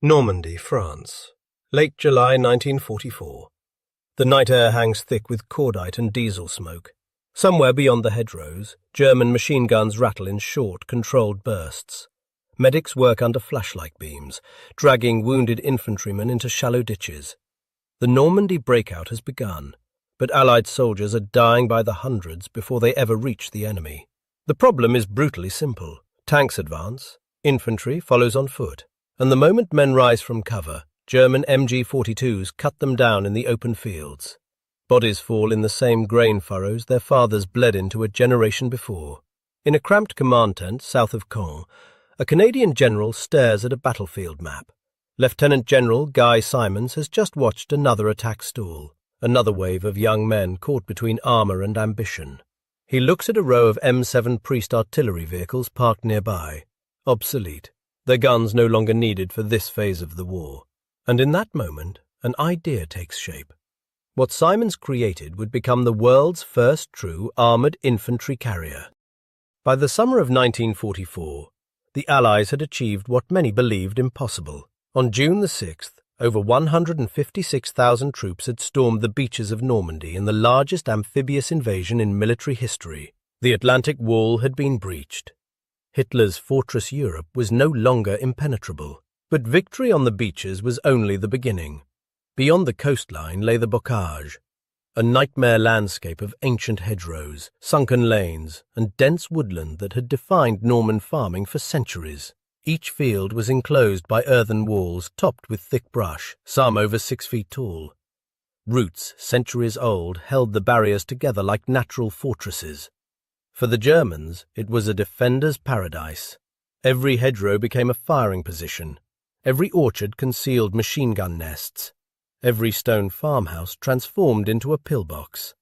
Normandy, France. Late July 1944. The night air hangs thick with cordite and diesel smoke. Somewhere beyond the hedgerows, German machine guns rattle in short, controlled bursts. Medics work under flashlight beams, dragging wounded infantrymen into shallow ditches. The Normandy breakout has begun, but Allied soldiers are dying by the hundreds before they ever reach the enemy. The problem is brutally simple. Tanks advance, infantry follows on foot, and the moment men rise from cover, German MG-42s cut them down in the open fields. Bodies fall in the same grain furrows their fathers bled into a generation before. In a cramped command tent south of Caen, a Canadian general stares at a battlefield map. Lieutenant General Guy Simons has just watched another attack stall, another wave of young men caught between armour and ambition. He looks at a row of M7 Priest artillery vehicles parked nearby, obsolete, their guns no longer needed for this phase of the war. And in that moment, an idea takes shape. What Simons created would become the world's first true armoured infantry carrier. By the summer of 1944, the Allies had achieved what many believed impossible. On June the 6th, over 156,000 troops had stormed the beaches of Normandy in the largest amphibious invasion in military history. The Atlantic Wall had been breached. Hitler's fortress Europe was no longer impenetrable. But victory on the beaches was only the beginning. Beyond the coastline lay the bocage, a nightmare landscape of ancient hedgerows, sunken lanes, and dense woodland that had defined Norman farming for centuries. Each field was enclosed by earthen walls topped with thick brush, some over 6 feet tall. Roots, centuries old, held the barriers together like natural fortresses. For the Germans, it was a defender's paradise. Every hedgerow became a firing position. Every orchard concealed machine gun nests. Every stone farmhouse transformed into a pillbox.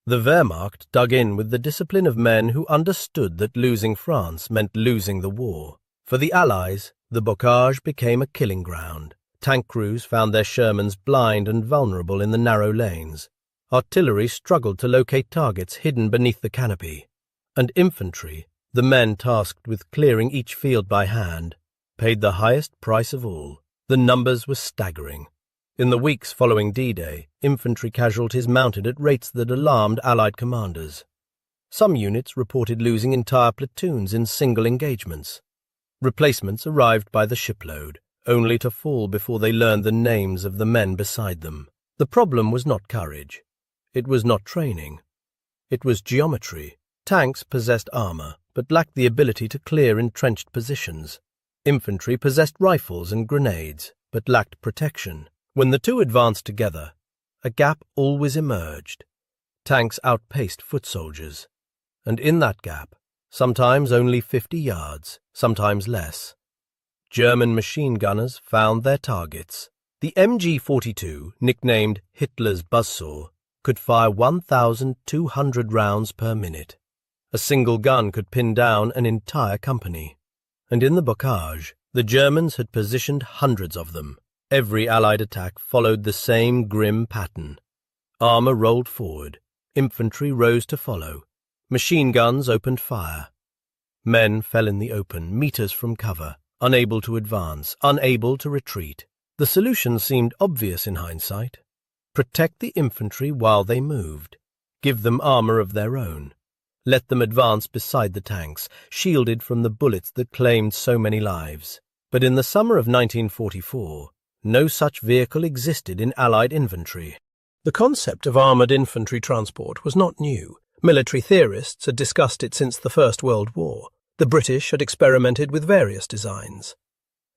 The Wehrmacht dug in with the discipline of men who understood that losing France meant losing the war. For the Allies, the bocage became a killing ground. Tank crews found their Shermans blind and vulnerable in the narrow lanes. Artillery struggled to locate targets hidden beneath the canopy. And infantry, the men tasked with clearing each field by hand, paid the highest price of all. The numbers were staggering. In the weeks following D-Day, infantry casualties mounted at rates that alarmed Allied commanders. Some units reported losing entire platoons in single engagements. Replacements arrived by the shipload, only to fall before they learned the names of the men beside them. The problem was not courage. It was not training. It was geometry. Tanks possessed armour, but lacked the ability to clear entrenched positions. Infantry possessed rifles and grenades, but lacked protection. When the two advanced together, a gap always emerged. Tanks outpaced foot soldiers. And in that gap, sometimes only 50 yards, sometimes less, German machine gunners found their targets. The MG-42, nicknamed Hitler's buzzsaw, could fire 1,200 rounds per minute. A single gun could pin down an entire company. And in the bocage, the Germans had positioned hundreds of them. Every Allied attack followed the same grim pattern. Armour rolled forward. Infantry rose to follow. Machine guns opened fire. Men fell in the open, meters from cover, unable to advance, unable to retreat. The solution seemed obvious in hindsight. Protect the infantry while they moved. Give them armour of their own. Let them advance beside the tanks, shielded from the bullets that claimed so many lives. But in the summer of 1944, no such vehicle existed in Allied infantry. The concept of armoured infantry transport was not new. Military theorists had discussed it since the First World War. The British had experimented with various designs.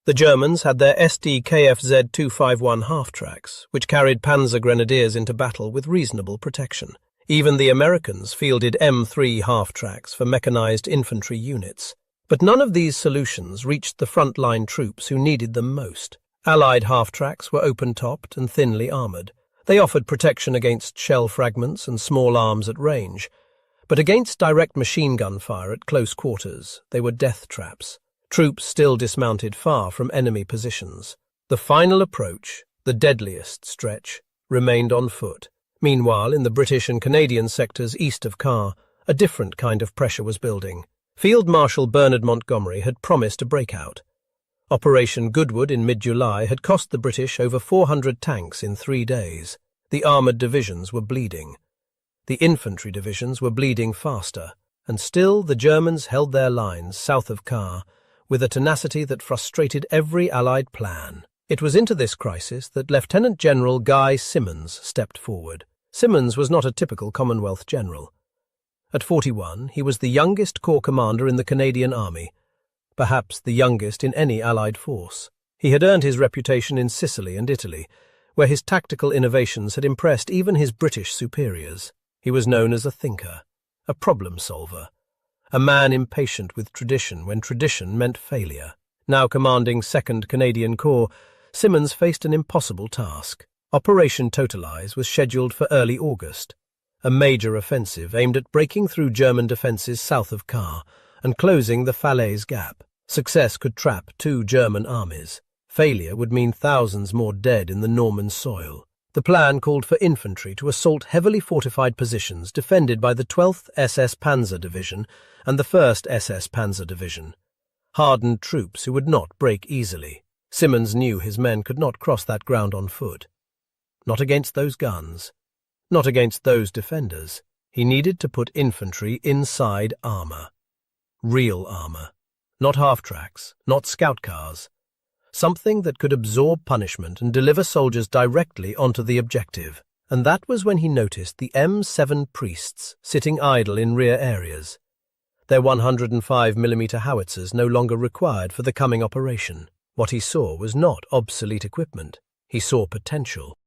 The Germans had their SD KFZ 251 half-tracks, which carried panzer grenadiers into battle with reasonable protection. Even the Americans fielded M3 half-tracks for mechanized infantry units. But none of these solutions reached the front-line troops who needed them most. Allied half-tracks were open-topped and thinly armoured. They offered protection against shell fragments and small arms at range. But against direct machine gun fire at close quarters, they were death traps. Troops still dismounted far from enemy positions. The final approach, the deadliest stretch, remained on foot. Meanwhile, in the British and Canadian sectors east of Caen, a different kind of pressure was building. Field Marshal Bernard Montgomery had promised a breakout. Operation Goodwood in mid-July had cost the British over 400 tanks in 3 days. The armoured divisions were bleeding. The infantry divisions were bleeding faster, and still the Germans held their lines south of Caen with a tenacity that frustrated every Allied plan. It was into this crisis that Lieutenant General Guy Simonds stepped forward. Simonds was not a typical Commonwealth general. At 41, he was the youngest corps commander in the Canadian Army, perhaps the youngest in any Allied force. He had earned his reputation in Sicily and Italy, where his tactical innovations had impressed even his British superiors. He was known as a thinker, a problem solver, a man impatient with tradition when tradition meant failure. Now commanding 2nd Canadian Corps, Simonds faced an impossible task. Operation Totalize was scheduled for early August, a major offensive aimed at breaking through German defences south of Caen and closing the Falaise Gap. Success could trap 2 German armies. Failure would mean thousands more dead in the Norman soil. The plan called for infantry to assault heavily fortified positions defended by the 12th SS Panzer Division and the 1st SS Panzer Division, hardened troops who would not break easily. Simonds knew his men could not cross that ground on foot. Not against those guns, not against those defenders. He needed to put infantry inside armour. Real armour. Not half-tracks, not scout cars. Something that could absorb punishment and deliver soldiers directly onto the objective. And that was when he noticed the M7 priests sitting idle in rear areas. Their 105mm howitzers no longer required for the coming operation. What he saw was not obsolete equipment. He saw potential.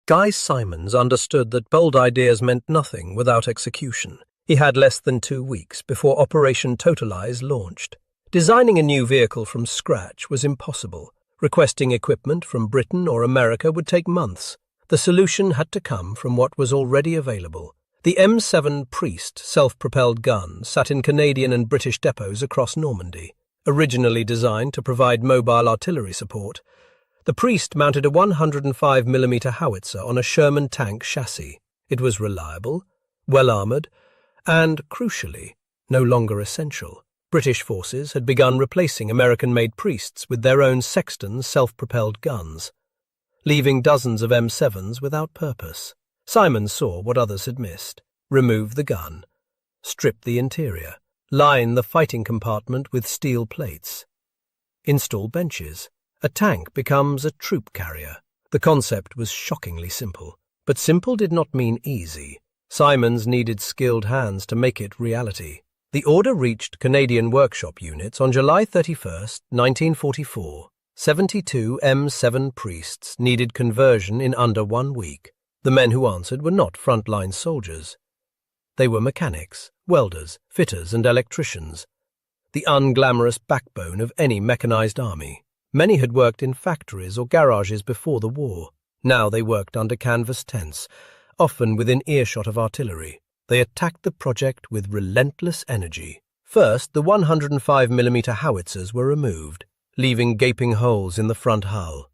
Guy Simonds understood that bold ideas meant nothing without execution. He had less than 2 weeks before Operation Totalize launched. Designing a new vehicle from scratch was impossible. Requesting equipment from Britain or America would take months. The solution had to come from what was already available. The M7 Priest self-propelled gun sat in Canadian and British depots across Normandy. Originally designed to provide mobile artillery support, the Priest mounted a 105mm howitzer on a Sherman tank chassis. It was reliable, well-armoured, and, crucially, no longer essential. British forces had begun replacing American-made Priests with their own Sexton self-propelled guns, leaving dozens of M7s without purpose. Simonds saw what others had missed. Remove the gun, strip the interior, line the fighting compartment with steel plates, install benches. A tank becomes a troop carrier. The concept was shockingly simple, but simple did not mean easy. Simonds needed skilled hands to make it reality. The order reached Canadian workshop units on July 31, 1944. 72 M7 Priests needed conversion in under 1 week. The men who answered were not frontline soldiers. They were mechanics, welders, fitters, and electricians, the unglamorous backbone of any mechanized army. Many had worked in factories or garages before the war. Now they worked under canvas tents, often within earshot of artillery. They attacked the project with relentless energy. First, the 105mm howitzers were removed, leaving gaping holes in the front hull.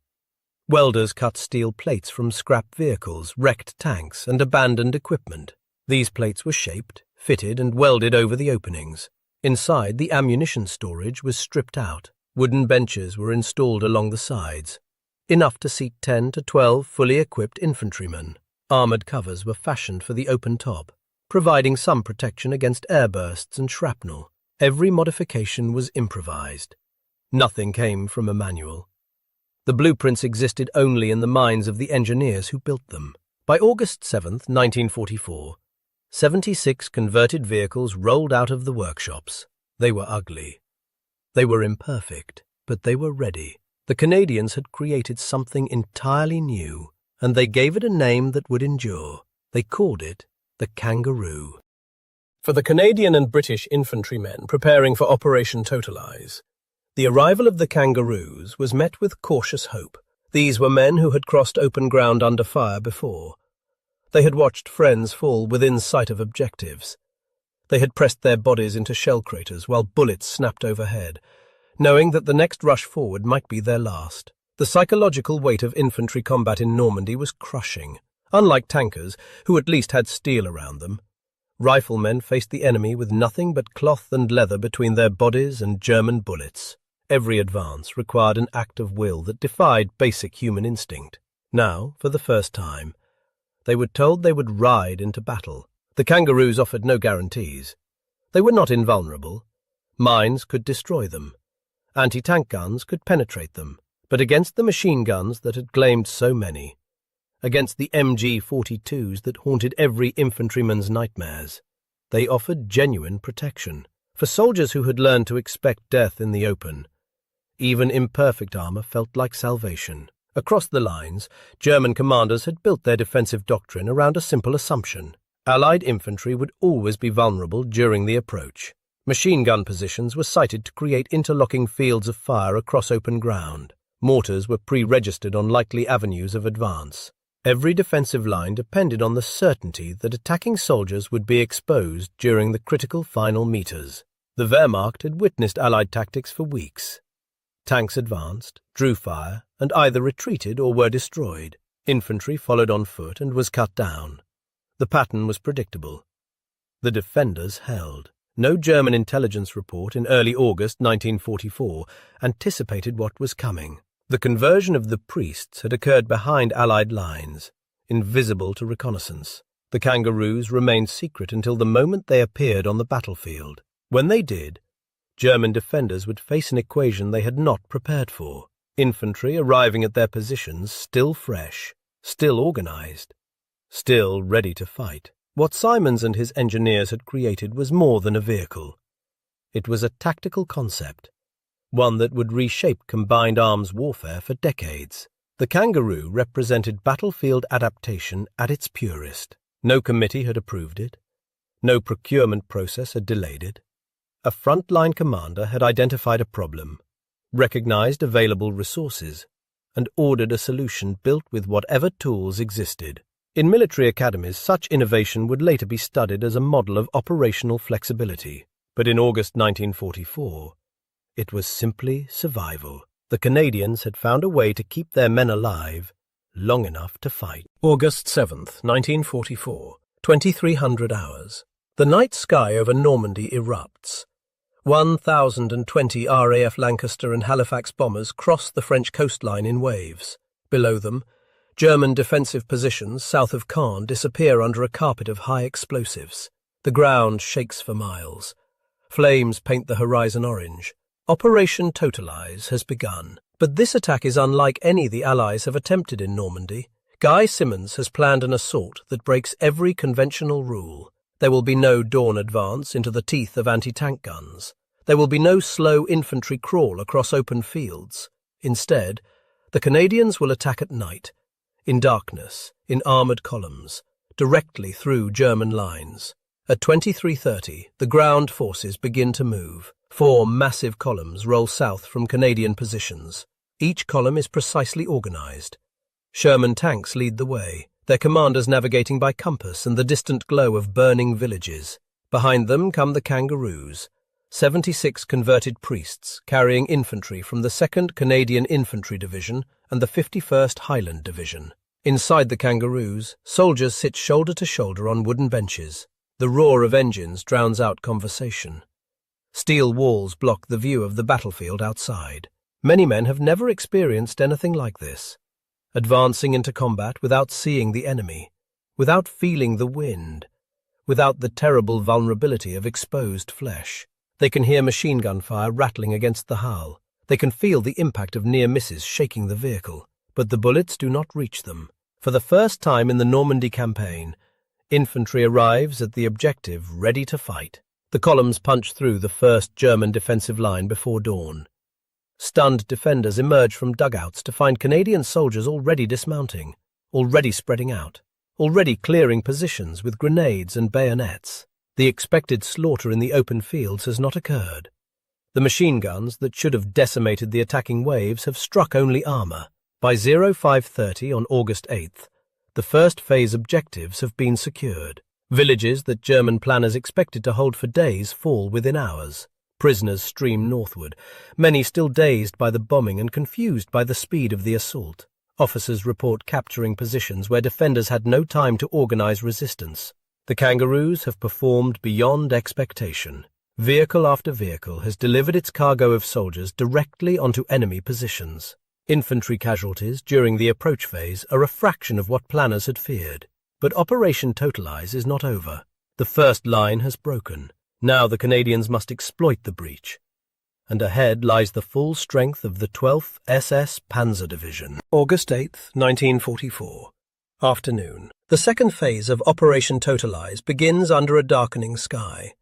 Welders cut steel plates from scrap vehicles, wrecked tanks, and abandoned equipment. These plates were shaped, fitted, and welded over the openings. Inside, the ammunition storage was stripped out. Wooden benches were installed along the sides, enough to seat 10 to 12 fully equipped infantrymen. Armoured covers were fashioned for the open top, providing some protection against airbursts and shrapnel. Every modification was improvised. Nothing came from a manual. The blueprints existed only in the minds of the engineers who built them. By August 7, 1944, 76 converted vehicles rolled out of the workshops. They were ugly. They were imperfect, but they were ready. The Canadians had created something entirely new, and they gave it a name that would endure. They called it the Kangaroo. For the Canadian and British infantrymen preparing for Operation Totalize, the arrival of the Kangaroos was met with cautious hope. These were men who had crossed open ground under fire before. They had watched friends fall within sight of objectives. They had pressed their bodies into shell craters while bullets snapped overhead, knowing that the next rush forward might be their last. The psychological weight of infantry combat in Normandy was crushing. Unlike tankers, who at least had steel around them, riflemen faced the enemy with nothing but cloth and leather between their bodies and German bullets. Every advance required an act of will that defied basic human instinct. Now, for the first time, they were told they would ride into battle. The kangaroos offered no guarantees. They were not invulnerable. Mines could destroy them. Anti-tank guns could penetrate them. But against the machine guns that had claimed so many, against the MG-42s that haunted every infantryman's nightmares, they offered genuine protection. For soldiers who had learned to expect death in the open, even imperfect armor felt like salvation. Across the lines, German commanders had built their defensive doctrine around a simple assumption. Allied infantry would always be vulnerable during the approach. Machine gun positions were sited to create interlocking fields of fire across open ground. Mortars were pre-registered on likely avenues of advance. Every defensive line depended on the certainty that attacking soldiers would be exposed during the critical final meters. The Wehrmacht had witnessed Allied tactics for weeks. Tanks advanced, drew fire, and either retreated or were destroyed. Infantry followed on foot and was cut down. The pattern was predictable. The defenders held. No German intelligence report in early August 1944 anticipated what was coming. The conversion of the priests had occurred behind Allied lines, invisible to reconnaissance. The kangaroos remained secret until the moment they appeared on the battlefield. When they did, German defenders would face an equation they had not prepared for. Infantry arriving at their positions still fresh, still organized, still ready to fight. What Simons and his engineers had created was more than a vehicle. It was a tactical concept, one that would reshape combined arms warfare for decades. The kangaroo represented battlefield adaptation at its purest. No committee had approved it. No procurement process had delayed it. A frontline commander had identified a problem, recognized available resources, and ordered a solution built with whatever tools existed. In military academies, such innovation would later be studied as a model of operational flexibility. But in August 1944, it was simply survival. The Canadians had found a way to keep their men alive long enough to fight. August 7th, 1944, 2300 hours. The night sky over Normandy erupts. 1,020 RAF Lancaster and Halifax bombers cross the French coastline in waves. Below them, German defensive positions south of Caen disappear under a carpet of high explosives. The ground shakes for miles. Flames paint the horizon orange. Operation Totalize has begun. But this attack is unlike any the Allies have attempted in Normandy. Guy Simonds has planned an assault that breaks every conventional rule. There will be no dawn advance into the teeth of anti-tank guns. There will be no slow infantry crawl across open fields. Instead, the Canadians will attack at night, in darkness, in armoured columns, directly through German lines. At 23:30, the ground forces begin to move. 4 massive columns roll south from Canadian positions. Each column is precisely organised. Sherman tanks lead the way, their commanders navigating by compass and the distant glow of burning villages. Behind them come the kangaroos, 76 converted priests carrying infantry from the 2nd Canadian Infantry Division and the 51st Highland Division. Inside the kangaroos, soldiers sit shoulder to shoulder on wooden benches. The roar of engines drowns out conversation. Steel walls block the view of the battlefield outside. Many men have never experienced anything like this. Advancing into combat without seeing the enemy, without feeling the wind, without the terrible vulnerability of exposed flesh. They can hear machine gun fire rattling against the hull. They can feel the impact of near misses shaking the vehicle. But the bullets do not reach them. For the first time in the Normandy campaign, infantry arrives at the objective ready to fight. The columns punch through the first German defensive line before dawn. Stunned defenders emerge from dugouts to find Canadian soldiers already dismounting, already spreading out, already clearing positions with grenades and bayonets. The expected slaughter in the open fields has not occurred. The machine guns that should have decimated the attacking waves have struck only armour. By 05:30 on August 8th, the first phase objectives have been secured. Villages that German planners expected to hold for days fall within hours. Prisoners stream northward, many still dazed by the bombing and confused by the speed of the assault. Officers report capturing positions where defenders had no time to organize resistance. The kangaroos have performed beyond expectation. Vehicle after vehicle has delivered its cargo of soldiers directly onto enemy positions. Infantry casualties during the approach phase are a fraction of what planners had feared. But Operation Totalize is not over. The first line has broken. Now the Canadians must exploit the breach. And ahead lies the full strength of the 12th SS Panzer Division. August 8th, 1944. Afternoon. The second phase of Operation Totalize begins under a darkening sky.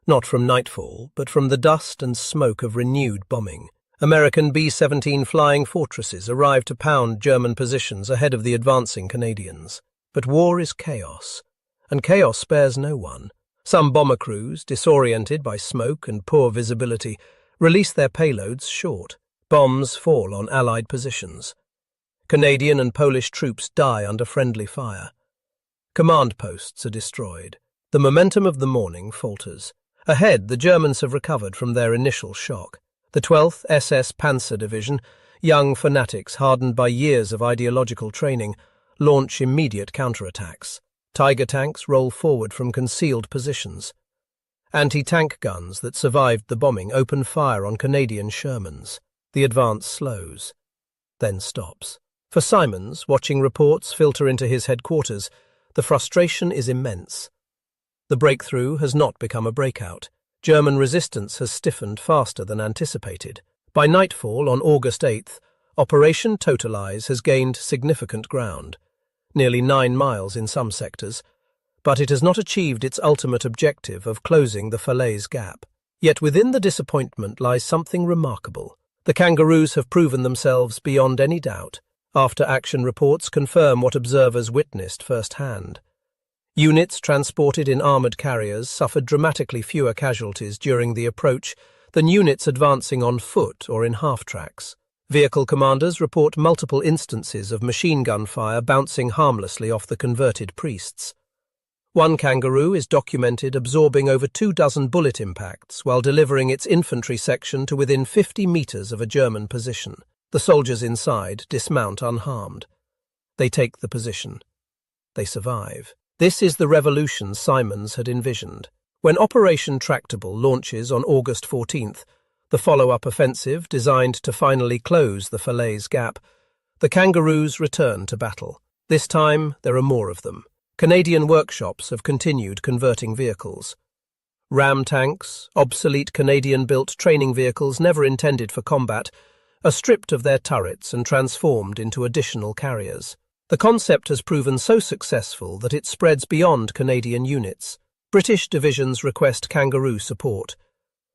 Not from nightfall, but from the dust and smoke of renewed bombing. American B-17 flying fortresses arrive to pound German positions ahead of the advancing Canadians. But war is chaos, and chaos spares no one. Some bomber crews, disoriented by smoke and poor visibility, release their payloads short. Bombs fall on Allied positions. Canadian and Polish troops die under friendly fire. Command posts are destroyed. The momentum of the morning falters. Ahead, the Germans have recovered from their initial shock. The 12th SS Panzer Division, young fanatics hardened by years of ideological training, launch immediate counterattacks. Tiger tanks roll forward from concealed positions. Anti-tank guns that survived the bombing open fire on Canadian Shermans. The advance slows, then stops. For Simons, watching reports filter into his headquarters, the frustration is immense. The breakthrough has not become a breakout. German resistance has stiffened faster than anticipated. By nightfall on August 8th, Operation Totalize has gained significant ground, nearly 9 miles in some sectors, but it has not achieved its ultimate objective of closing the Falaise Gap. Yet within the disappointment lies something remarkable. The Kangaroos have proven themselves beyond any doubt. After-action reports confirm what observers witnessed firsthand. Units transported in armoured carriers suffered dramatically fewer casualties during the approach than units advancing on foot or in half-tracks. Vehicle commanders report multiple instances of machine gun fire bouncing harmlessly off the converted priests. One Kangaroo is documented absorbing over 24 bullet impacts while delivering its infantry section to within 50 metres of a German position. The soldiers inside dismount unharmed. They take the position. They survive. This is the revolution Simons had envisioned. When Operation Tractable launches on August 14th, the follow-up offensive designed to finally close the Falaise Gap, the Kangaroos return to battle. This time, there are more of them. Canadian workshops have continued converting vehicles. Ram tanks, obsolete Canadian-built training vehicles never intended for combat, are stripped of their turrets and transformed into additional carriers. The concept has proven so successful that it spreads beyond Canadian units. British divisions request Kangaroo support.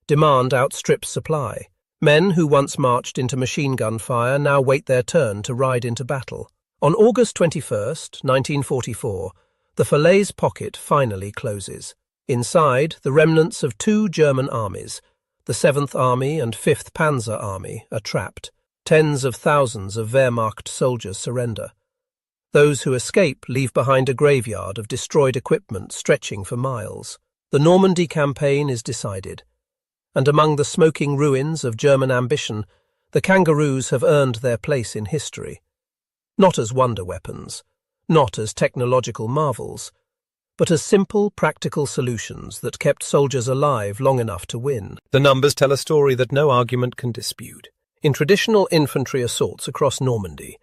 Demand outstrips supply. Men who once marched into machine gun fire now wait their turn to ride into battle. On August 21st, 1944, the Falaise pocket finally closes. Inside, the remnants of 2 German armies, the 7th Army and 5th Panzer Army, are trapped. Tens of thousands of Wehrmacht soldiers surrender. Those who escape leave behind a graveyard of destroyed equipment stretching for miles. The Normandy campaign is decided, and among the smoking ruins of German ambition, the Kangaroos have earned their place in history. Not as wonder weapons, not as technological marvels, but as simple, practical solutions that kept soldiers alive long enough to win. The numbers tell a story that no argument can dispute. In traditional infantry assaults across Normandy,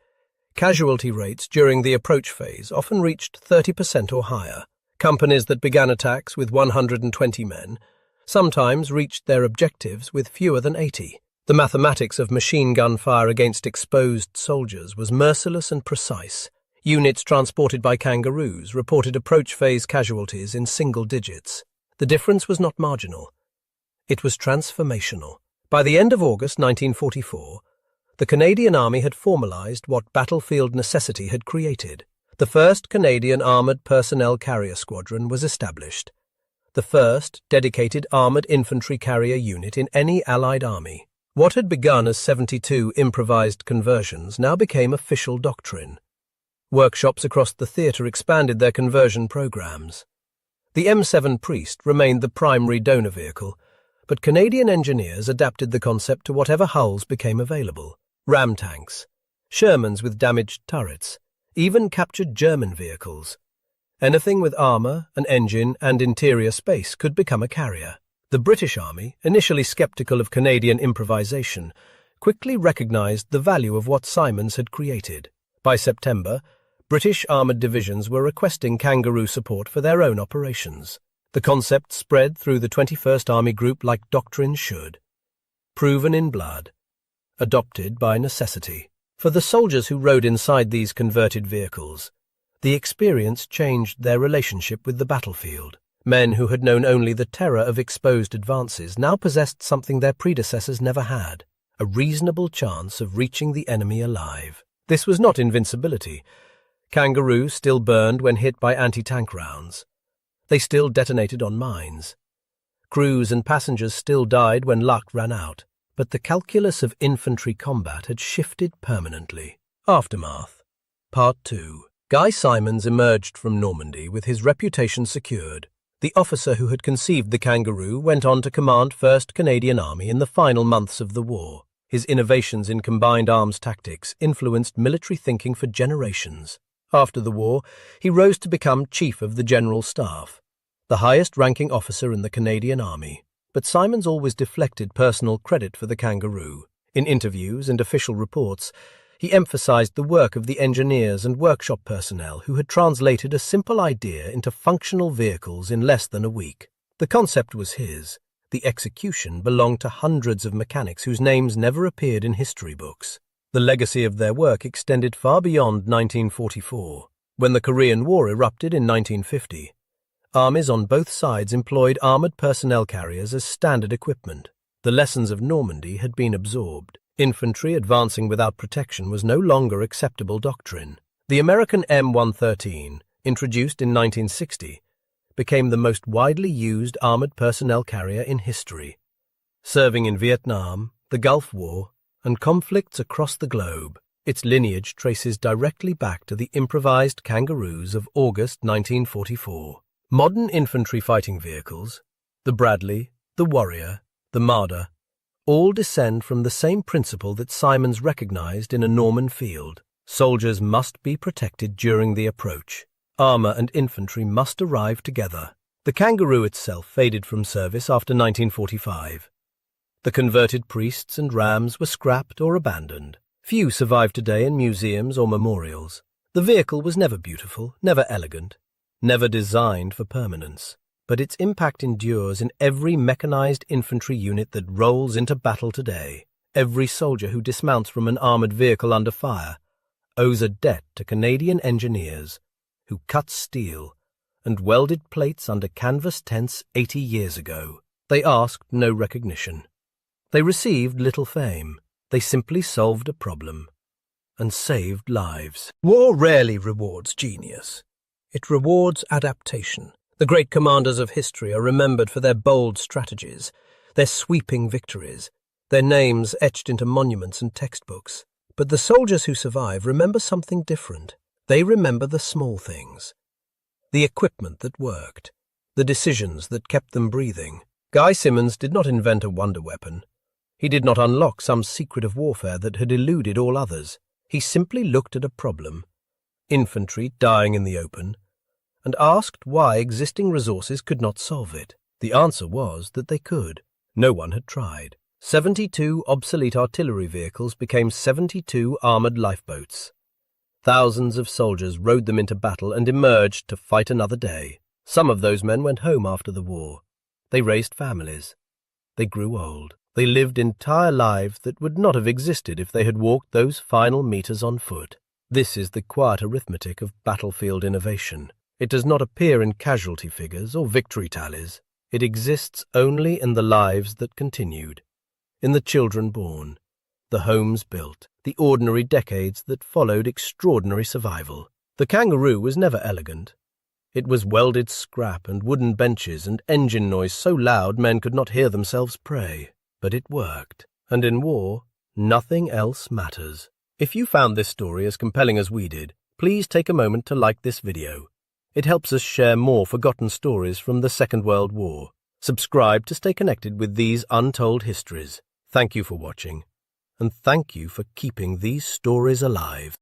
casualty rates during the approach phase often reached 30% or higher. Companies that began attacks with 120 men sometimes reached their objectives with fewer than 80. The mathematics of machine gun fire against exposed soldiers was merciless and precise. Units transported by Kangaroos reported approach phase casualties in single digits. The difference was not marginal. It was transformational. By the end of August 1944, the Canadian Army had formalized what battlefield necessity had created. The 1st Canadian Armoured Personnel Carrier Squadron was established, the first dedicated armoured infantry carrier unit in any Allied army. What had begun as 72 improvised conversions now became official doctrine. Workshops across the theatre expanded their conversion programs. The M7 Priest remained the primary donor vehicle, but Canadian engineers adapted the concept to whatever hulls became available. Ram tanks, Shermans with damaged turrets, even captured German vehicles. Anything with armour, an engine and interior space could become a carrier. The The British Army, initially skeptical of Canadian improvisation, quickly recognized the value of what Simons had created. By September, British armoured divisions were requesting kangaroo support for their own operations. The concept spread through the 21st Army Group like doctrine should. Proven in blood. Adopted by necessity. For the soldiers who rode inside these converted vehicles, the experience changed their relationship with the battlefield. Men who had known only the terror of exposed advances now possessed something their predecessors never had, a reasonable chance of reaching the enemy alive. This was not invincibility. Kangaroo still burned when hit by anti-tank rounds. They still detonated on mines. Crews and passengers still died when luck ran out. But the calculus of infantry combat had shifted permanently. Aftermath. Part 2. Guy Simons emerged from Normandy with his reputation secured. The officer who had conceived the kangaroo went on to command 1st Canadian Army in the final months of the war. His innovations in combined arms tactics influenced military thinking for generations. After the war, he rose to become Chief of the General Staff, the highest-ranking officer in the Canadian Army. But Simons always deflected personal credit for the kangaroo. In interviews and official reports, he emphasized the work of the engineers and workshop personnel who had translated a simple idea into functional vehicles in less than a week. The concept was his. The execution belonged to hundreds of mechanics whose names never appeared in history books. The legacy of their work extended far beyond 1944. When the Korean War erupted in 1950, armies on both sides employed armoured personnel carriers as standard equipment. The lessons of Normandy had been absorbed. Infantry advancing without protection was no longer acceptable doctrine. The American M113, introduced in 1960, became the most widely used armoured personnel carrier in history. Serving in Vietnam, the Gulf War, and conflicts across the globe, its lineage traces directly back to the improvised kangaroos of August 1944. Modern infantry fighting vehicles, the Bradley, the Warrior, the Marder, all descend from the same principle that Simons recognized in a Norman field. Soldiers must be protected during the approach. Armour and infantry must arrive together. The kangaroo itself faded from service after 1945. The converted priests and rams were scrapped or abandoned. Few survive today in museums or memorials. The vehicle was never beautiful, never elegant, never designed for permanence, but its impact endures in every mechanized infantry unit that rolls into battle today. Every soldier who dismounts from an armored vehicle under fire owes a debt to Canadian engineers who cut steel and welded plates under canvas tents 80 years ago. They asked no recognition. They received little fame. They simply solved a problem and saved lives. War rarely rewards genius. It rewards adaptation. The great commanders of history are remembered for their bold strategies, their sweeping victories, their names etched into monuments and textbooks. But the soldiers who survive remember something different. They remember the small things, the equipment that worked, the decisions that kept them breathing. Guy Simons did not invent a wonder weapon. He did not unlock some secret of warfare that had eluded all others. He simply looked at a problem, infantry dying in the open, and asked why existing resources could not solve it. The answer was that they could. No one had tried. 72 obsolete artillery vehicles became 72 armoured lifeboats. Thousands of soldiers rode them into battle and emerged to fight another day. Some of those men went home after the war. They raised families. They grew old. They lived entire lives that would not have existed if they had walked those final meters on foot. This is the quiet arithmetic of battlefield innovation. It does not appear in casualty figures or victory tallies. It exists only in the lives that continued, in the children born, the homes built, the ordinary decades that followed extraordinary survival. The kangaroo was never elegant. It was welded scrap and wooden benches and engine noise so loud men could not hear themselves pray. But it worked, and in war, nothing else matters. If you found this story as compelling as we did, please take a moment to like this video. It helps us share more forgotten stories from the Second World War. Subscribe to stay connected with these untold histories. Thank you for watching, and thank you for keeping these stories alive.